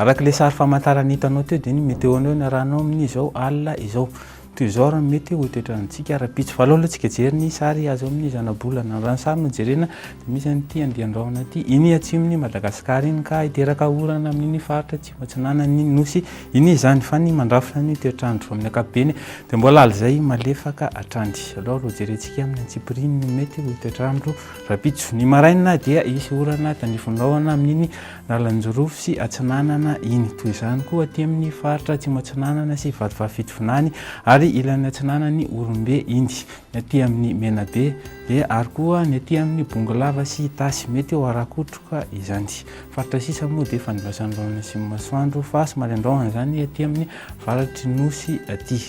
araka le sary famantarana hitanao teo dia ny météo anao niarahanao amin'izao alina izao toy izao raha mety ho toetrandrotsika raha-pitso fa aloha tsika jery ny sary azo amin'ny zana-bolana raha ny sary no jerena dia misy an'ity andian-drahona ity iny atsimon'ny Madagasikara iny ka hiteraka orana amin'iny faritra atsimo atsinanany nosy iny izany fa ny mandrafitra ny toetrandro amin'ny ankapobeny dia mbola alazay malefaka hatrany aloha ro jerentsika amin'ny antsipiriny ny mety ho toetrandro raha-pitso ny maraina dia isy orana tandrifondrahona amin'iny lalanjorofo sy atsinanana iny toy izany koa aty amin'ny faritra atsimo atsinanana sy vadivavy-fitovinany ary ilan'ny atsinanany orombe iny ny aty amin'ny menabe dia ary koa ny aty amin'ny bongolava sy tasy mety ho arakotroka izany faritra sisa moa dia fandivasan'ny sy masoandro fa somary andrahona zany aty amin'ny varatry nosy aty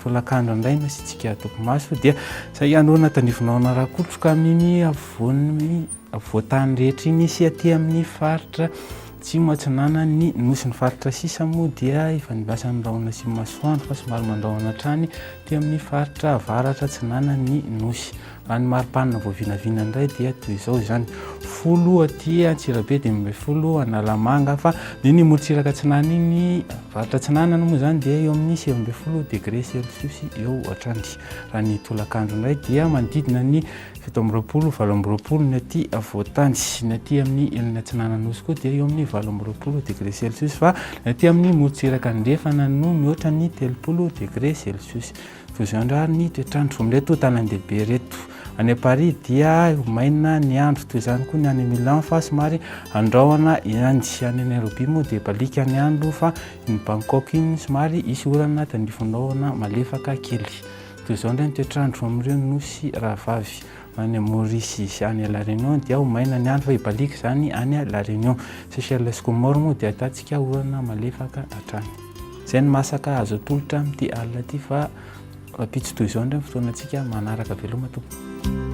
tolakandro indray masitsika tokomaso dia zay androana tandrifonao arakotroka amin'iny avoatany rehetra iny sy aty amin'ny faritra tsy moatsinana ny nosy ny faritra sisa moa dia ifandivasan'ny rahona sy masoandro fa somary mandrahona hatrany ty amin'ny faritra varatra tsinana ny nosy raha ny maripanina voavinavina indray dia toy izao izany 10 aty Antsirabe dia 12 Analamanga fa ny morotsiraka tsinana iny varatra tsinanana moa zany dia eo amin'ny 17 degré Celsius eo hatrany raha ny tolakandro indray dia manodidina ny 17 20 ny aty avoatany ny aty amin'ny ilany atsinana nosy koa dia eo amin'ny 20 degré Celsius fa ny aty amin'ny morotsiraka ndrefana no mihoatra ny 30 degré Celsius toy izany raha ny toetrandro amin'ilay tanàn-dehibe reto any Paris dia maina ny andro toy izany koa ny any Milan fa somary andrahona ihany any Nairobi moa dia balika ny andro fa ny Bangkok iny somary isy orana tandrifondrahona malefaka kely toy izao indray ny toetrandro amin'ireo nosy rahavavy any Maurice sy any La Réunion dia maina ny andro fa ibalika zany any La Réunion Seychelles sy Comores moa dia atantsika orana malefaka hatrany izay ny masaka azo atolotra amin'ity alina ity fa raha-pitso toy izao indray ny fotoanantsika manaraka veloma tompoko